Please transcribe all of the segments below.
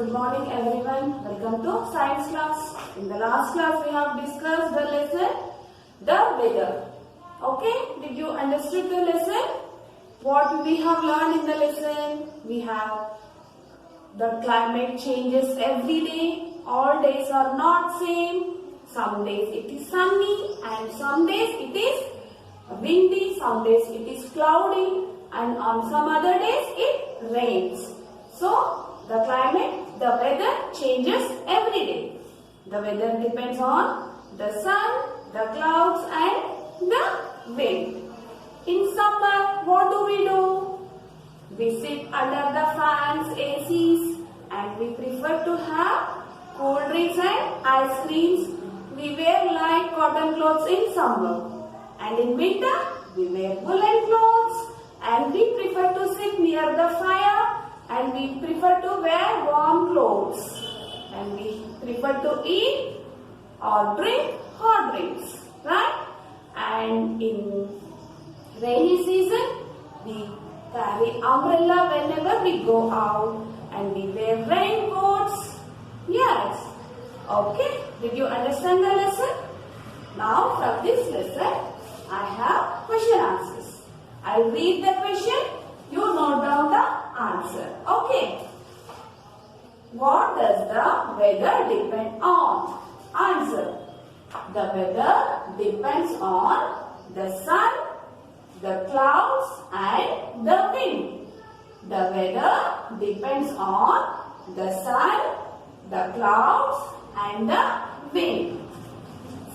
Good morning everyone. Welcome to science class. In the last class we have discussed the lesson the weather. Okay, did you understood the lesson? What we have learned in the lesson? We have the climate changes every day. All days are not same. Some days it is sunny and some days it is windy. Some days it is cloudy and on some other days it rains. So the climate, the weather changes every day. The weather depends on the sun, the clouds and the wind. In summer, what do? We sit under the fans, ACs and we prefer to have cold drinks and ice creams. We wear light cotton clothes in summer. And in winter, we wear woolen clothes and we prefer to sit near the fire. And we prefer to wear warm clothes. And we prefer to eat or drink hot drinks. Right? And in rainy season, we carry umbrella whenever we go out. And we wear raincoats. Yes. Okay. Did you understand the lesson? Now from this lesson, I have question answers. I'll read the question. You note down the answer. Okay. What does the weather depend on? Answer. The weather depends on the sun, the clouds and the wind. The weather depends on the sun, the clouds and the wind.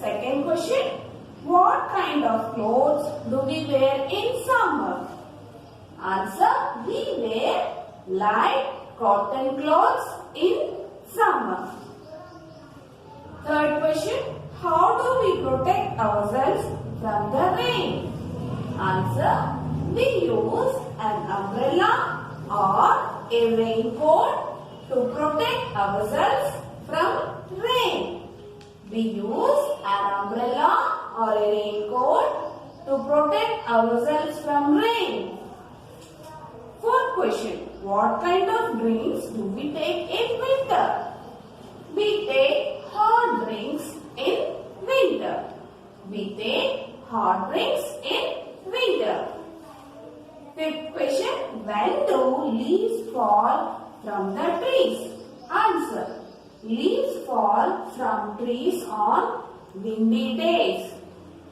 Second question. What kind of clothes do we wear in summer? Answer. We wear light cotton clothes in summer. Third question. How do we protect ourselves from the rain? Answer. We use an umbrella or a raincoat to protect ourselves from rain. We use an umbrella or a raincoat to protect ourselves from rain. Fourth question. What kind of drinks do we take in winter? We take hot drinks in winter. We take hot drinks in winter. Fifth question. When do leaves fall from the trees? Answer. Leaves fall from trees on windy days.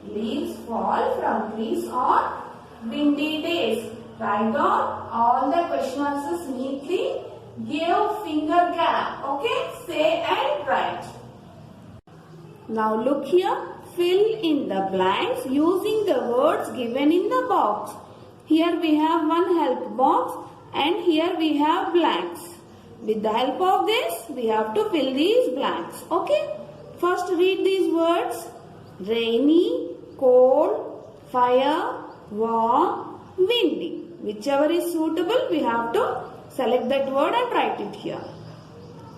Leaves fall from trees on windy days. Write down all the question answers neatly. Give finger gap. Okay? Say and write. Now look here. Fill in the blanks using the words given in the box. Here we have one help box and here we have blanks. With the help of this, we have to fill these blanks. Okay? First read these words. Rainy, cold, fire, warm, windy. Whichever is suitable, we have to select that word and write it here.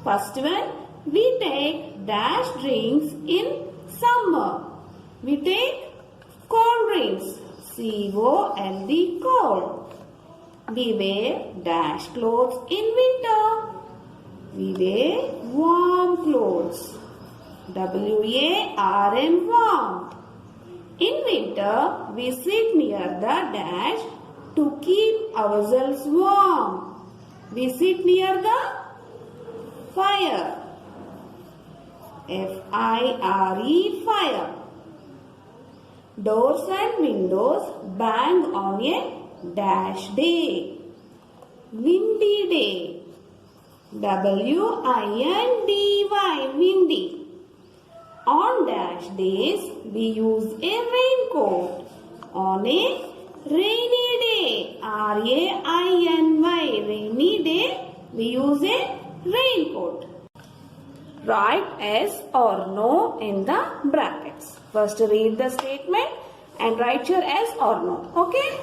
First one, we take dash drinks in summer. We take cold drinks. C-O-L-D, cold. We wear dash clothes in winter. We wear warm clothes. W-A-R-M, warm. In winter, we sit near the dash to keep ourselves warm. We sit near the fire. F-I-R-E, fire. Doors and windows bang on a dash day. Windy day. W-I-N-D-Y, windy. On dash days, we use a raincoat. On a rainy day, R-A-I-N-Y, rainy day, we use a raincoat. Write yes or no in the brackets. First read the statement and write your yes or no. Okay?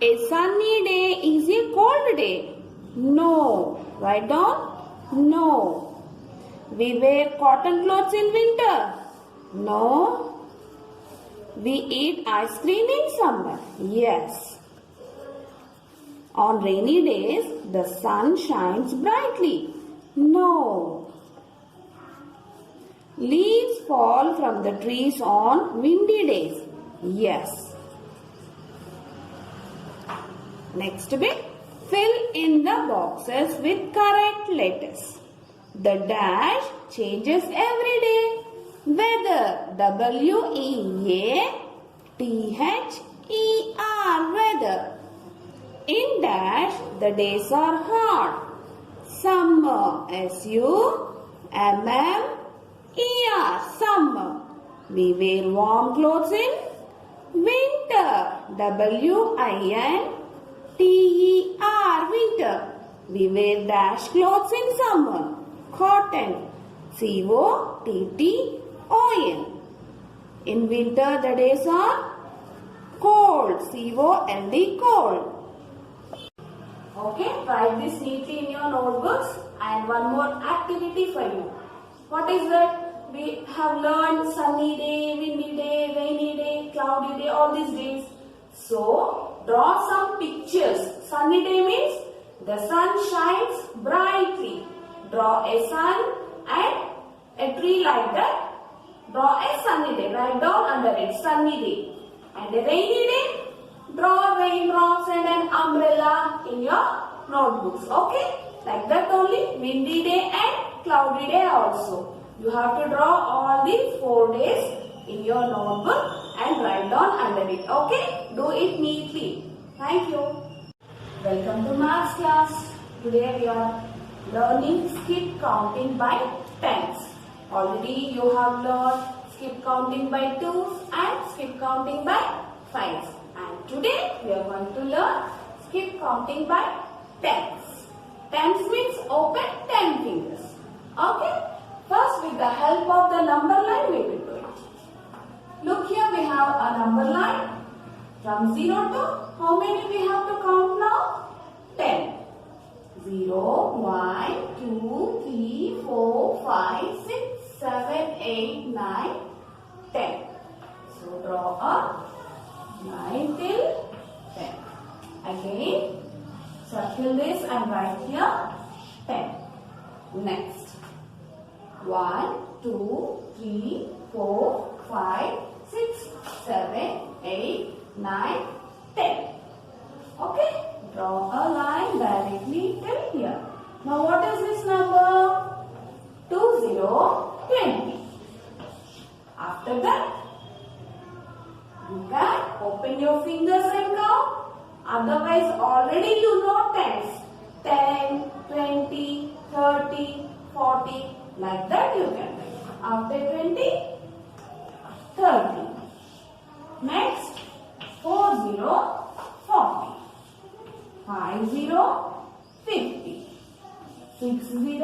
A sunny day is a cold day. No. Write down. No. We wear cotton clothes in winter. No. We eat ice cream in summer. Yes. On rainy days, the sun shines brightly. No. Leaves fall from the trees on windy days. Yes. Next bit. Fill in the boxes with correct letters. The dash changes every day. Weather. W-E-A-T-H-E-R. Weather. In dash, the days are hot. Summer. S-U-M-M-E-R. Summer. We wear warm clothes in winter. W-I-N-T-E-R. Winter. We wear dash clothes in summer. Cotton. C-O-T-T-O-N. In winter, the days are cold. C-O-L-D. Cold. Okay, write this neatly in your notebooks. And one more activity for you. What is that? We have learned sunny day, windy day, rainy day, cloudy day, all these days. So, draw some pictures. Sunny day means the sun shines brightly. Draw a sun and a tree like that. Draw a sunny day. Write down under it, sunny day. And a rainy day, draw raindrops and an umbrella in your notebooks. Okay? Like that only, windy day and cloudy day also. You have to draw all these 4 days in your notebook and write down under it. Okay? Do it neatly. Thank you. Welcome to Maths class. Today we are learning skip counting by tens. Already you have learned skip counting by twos and skip counting by fives. And today we are going to learn skip counting by tens. Tens means open 10 fingers. Okay? First, with the help of the number line, we will do it. Look here, we have a number line. From 0 to, how many we have to count now? 10. 0, 1, 2, 3, 4, 5, 6, 7, 8, 9, 10. So, draw a 9 till 10. Again, circle this and write here 10. Next. 1, 2, 3, 4, 5, 6, 7, 8, 9, 10. Okay? Draw a line directly till here. Now what is this number? 20, 20. After that, you can open your fingers and count. Otherwise, already you know tens. 10, 20, 30, 40. Like that you can write. After 20, 30. Next, 40, 40. 50, 50. 60,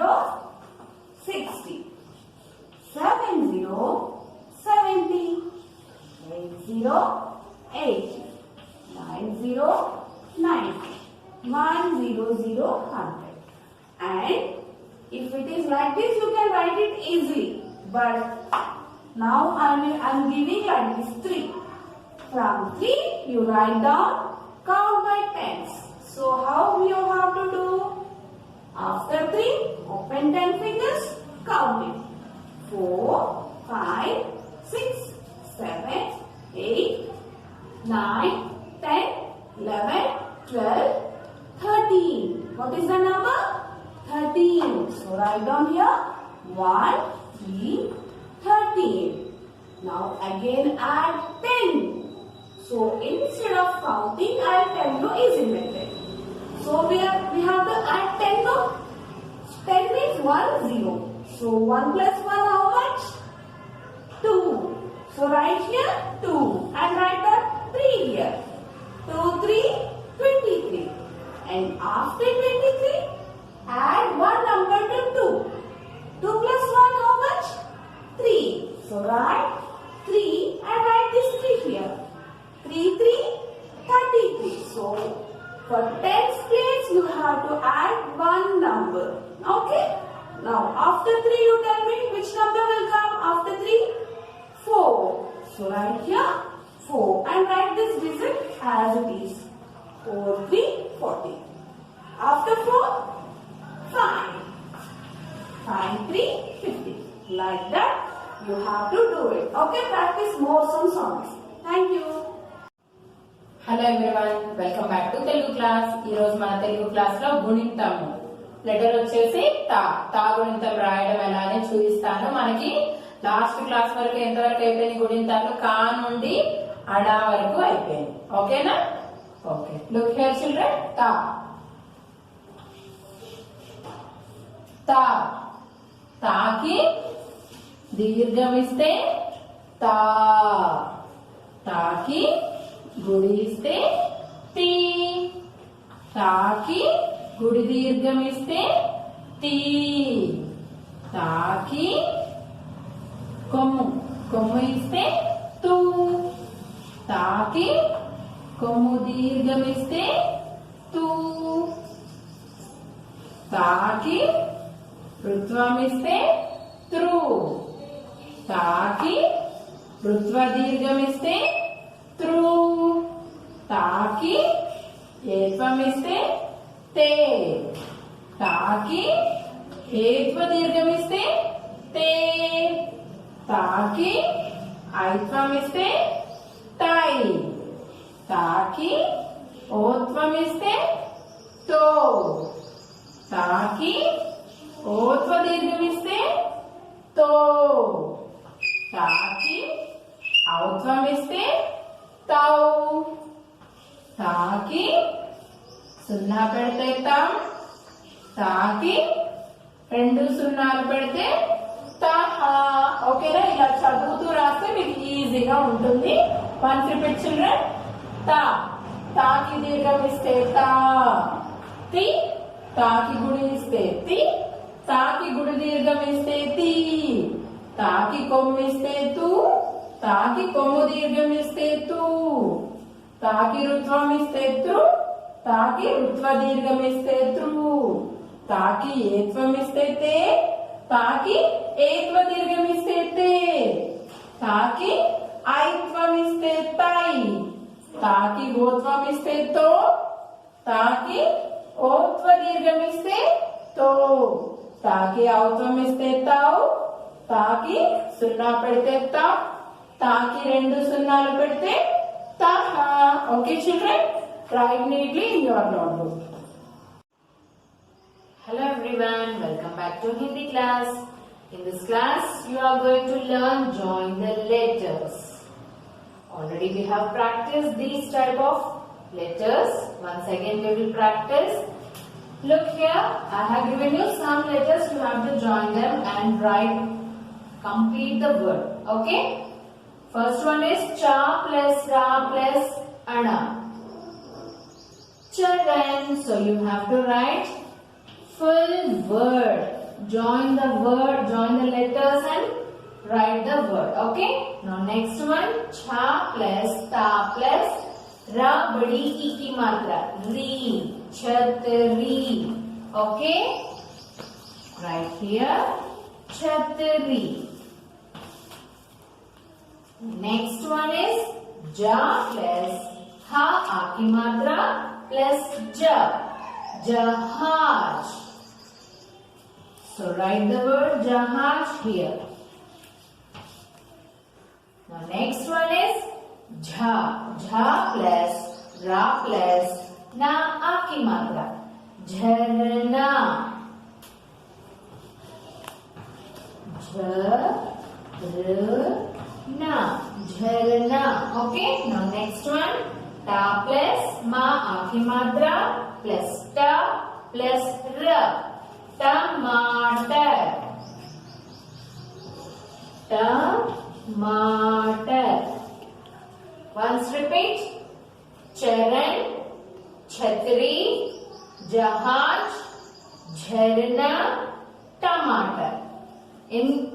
60. 70, 70. 80, 80. 90, 90. 100, 100. And if it is like this, you can write it easily. But now I am giving like this 3. From 3, you write down, count by tens. So how you have to do? After 3, open 10 fingers, count it. 4, 5, 6, 7, 8, 9, 10, 11, 12, 13. What is the number? 13. So write down here 1, 3, 13. Now again add 10. So instead of counting, I'll tell you easy method. So we have to add 10 now. 10 means 1, 0. So 1 plus 1 how much? 2. So write here 2 and write the 3 here. 2, 3, 23. And after 23, add one number to 2. 2 plus 1 how much? 3. So write 3 and write this 3 here. 3, 3, 33. So for tens place you have to add one number. Okay? Now after 3 you tell me which number will come after 3? 4. So write here 4 and write this digit as it is. 4, 3, 40. After 4, 5. 5, 3, 50. Like that, you have to do it. Okay, practice more some songs. Thank you. Hello everyone, welcome back to Telugu class. ఈ రోజు మన Telugu class లో గుణింతము letter వచ్చేసి తా గుణింతం రాయడం ఎలా అని చూపిస్తాను. మనకి లాస్ట్ క్లాస్ వరకు ఎంతవరకు అయిపోయింది గుణింతాలు? కా నుండి అడా వరకు అయిపోయింది. ఓకేనా? Okay, look here children. తాకి దీర్ఘం ఇస్తే తా, తాకి గుడి ఇస్తే తీ, తాకి గుడి దీర్ఘం ఇస్తే తీ, తాకి కొమ్ము ఇస్తే తూ, తాకి కొమ్ము దీర్ఘం ఇస్తే తూ, తాకి రుత్వం ఇస్తే త్రు, తాకి రుత్వ దీర్ఘం ఇస్తే త్రు, తాకి ఏత్వం ఇస్తే తే, తాకి ఏత్వ దీర్ఘం ఇస్తే తే, తాకి ఐత్వం ఇస్తే తై, తాకి ఓత్వం ఇస్తే తో, తాకి ఓత్వ దీర్ఘం ఇస్తే తో, తాకి ఔత్వం ఇస్తే తౌ, తాకి సున్నా పెడితే తం, తాకి 2 సున్నాలు పెడితే తహ. ఓకేనా? ఇలా చదువుతూ రాస్తే మీకు ఈజీగా ఉంటుంది. Once repeat children. తాకి దీర్ఘం ఇస్తే తా, తి, తాకి గుడి ఇస్తే తి, తాకి గుడి దీర్ఘం ఇస్తే తీ, తాకి కొమ్ము ఇస్తే తూ, తాకి కొమ్ము దీర్ఘం ఇస్తే తూ, తాకి రుత్వం ఇస్తే త్రు, తాకి రుత్వ దీర్ఘం ఇస్తే త్రు, తాకి ఏత్వం ఇస్తే తే, తాకి ఏత్వ దీర్ఘం ఇస్తే తే, తాకి ఐత్వం ఇస్తే తై, తాకి ఓత్వం ఇస్తే తో, తాకి ఓత్వ దీర్ఘం ఇస్తే తో, తాకి ఔత్వం ఇస్తే తౌ, తాకి సున్నా పెడితే తా, తాకి 2 సున్నాలు పెడితే తహ. Okay children, write neatly in your notebook. Hello everyone, welcome back to Hindi class. In this class, you are going to learn join the letters. Already we have practiced these type of letters. Once again we will practice. Look here, I have given you some letters. You have to join them and write, complete the word. Okay? First one is cha plus ra plus ana. Children, so you have to write full word. Join the word, join the letters and write the word. Okay? Now next one, cha plus ta plus ra badi ki matra. Ri, chhatri. Okay? Right here, chhatri. Next one is ja plus ha aki matra plus ja, jahaj. So write the word jahaj here. Now next one is jha, jha plus ra plus na aki matra, jharna, jharna, jharna. Okay, now next one, ta plus ma aki matra plus ta plus ra, टमाटर, टमाटर. Once repeat, चरण, छतरी, जहाज, झरना, टमाटर.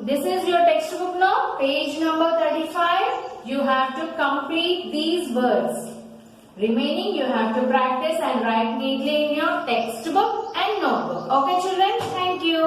This is your textbook now, page number 35. You have to complete these words. Remaining you have to practice and write neatly in your textbook and notebook. Okay children, thank you.